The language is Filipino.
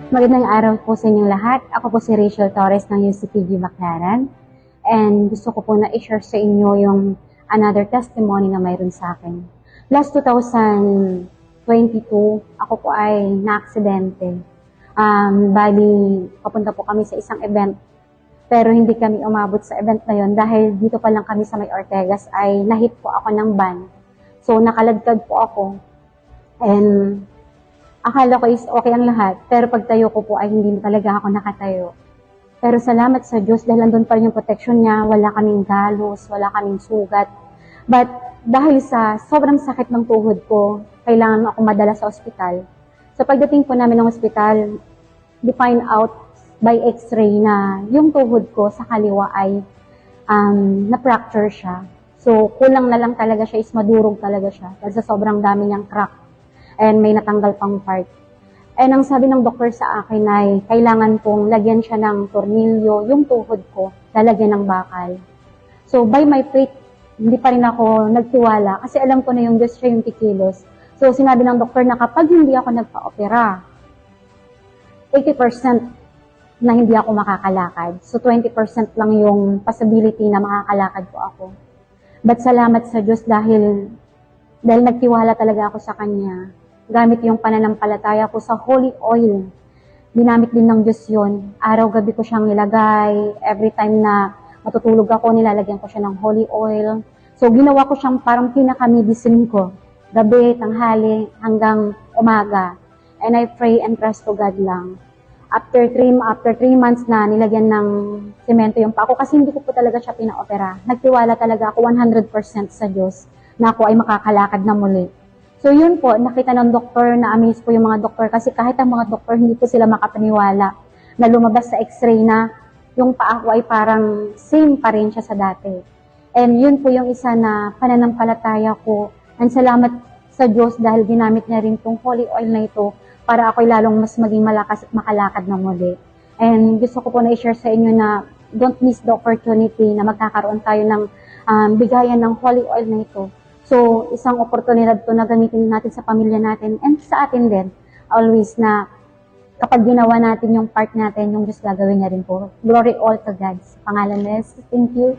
Magandang araw po sa inyong lahat. Ako po si Rachel Torres ng UCPG Baclaran. And gusto ko po na i-share sa inyo yung another testimony na mayroon sa akin. Last 2022, ako po ay na-aksidente. Bali, papunta po kami sa isang event. Pero hindi kami umabot sa event na yon dahil dito pa lang kami sa May Ortegas ay nahit po ako ng van. So nakaladkad po ako. And akala ko is okay ang lahat, pero pagtayo ko po ay hindi talaga ako nakatayo. Pero salamat sa Diyos dahil andun pa rin yung protection niya, wala kaming galos, wala kaming sugat. But dahil sa sobrang sakit ng tuhod ko, kailangan ako madala sa ospital. So pagdating po namin ng ospital, we find out by x-ray na yung tuhod ko sa kaliwa ay na-fracture siya. So kulang na lang talaga siya, is madurog talaga siya dahil sa sobrang dami niyang crack. And may natanggal pang part. And ang sabi ng doktor sa akin ay kailangan pong lagyan siya ng tornilyo, yung tuhod ko, lalagyan ng bakal. So by my faith, hindi pa rin ako nagtiwala kasi alam ko na yung Diyos siya yung kikilos. So sinabi ng doktor na kapag hindi ako nagpa-opera, 80% na hindi ako makakalakad. So 20% lang yung possibility na makakalakad po ako. But salamat sa Diyos dahil nagtiwala talaga ako sa Kanya. Gamit yung pananampalataya ko sa holy oil. Ginamit din ng Diyos yun. Araw-gabi ko siyang nilagay. Every time na matutulog ako, nilalagyan ko siya ng holy oil. So, ginawa ko siyang parang pinaka-medicine ko. Gabi, tanghali, hanggang umaga. And I pray and trust to God lang. After 3 months na nilagyan ng semento yung pako, kasi hindi ko po talaga siya pina-opera. Nagtiwala talaga ako 100% sa Diyos na ako ay makakalakad na muli. So yun po, nakita ng doktor, na-amaze po yung mga doktor kasi kahit ang mga doktor hindi po sila makapaniwala na lumabas sa x-ray na yung paa ko ay parang same pa rin siya sa dati. And yun po yung isa na pananampalataya ko. And salamat sa Diyos dahil ginamit niya rin tong holy oil na ito para ako'y lalong mas maging malakas at makalakad na muli. And gusto ko po na i-share sa inyo na don't miss the opportunity na magkakaroon tayo ng bigayan ng holy oil na ito. So, isang oportunidad to na gamitin natin sa pamilya natin and sa atin din. Always na kapag ginawa natin yung part natin, yung Diyos gagawin niya rin po. Glory all to God. Sa pangalan ni Jesus. Thank you.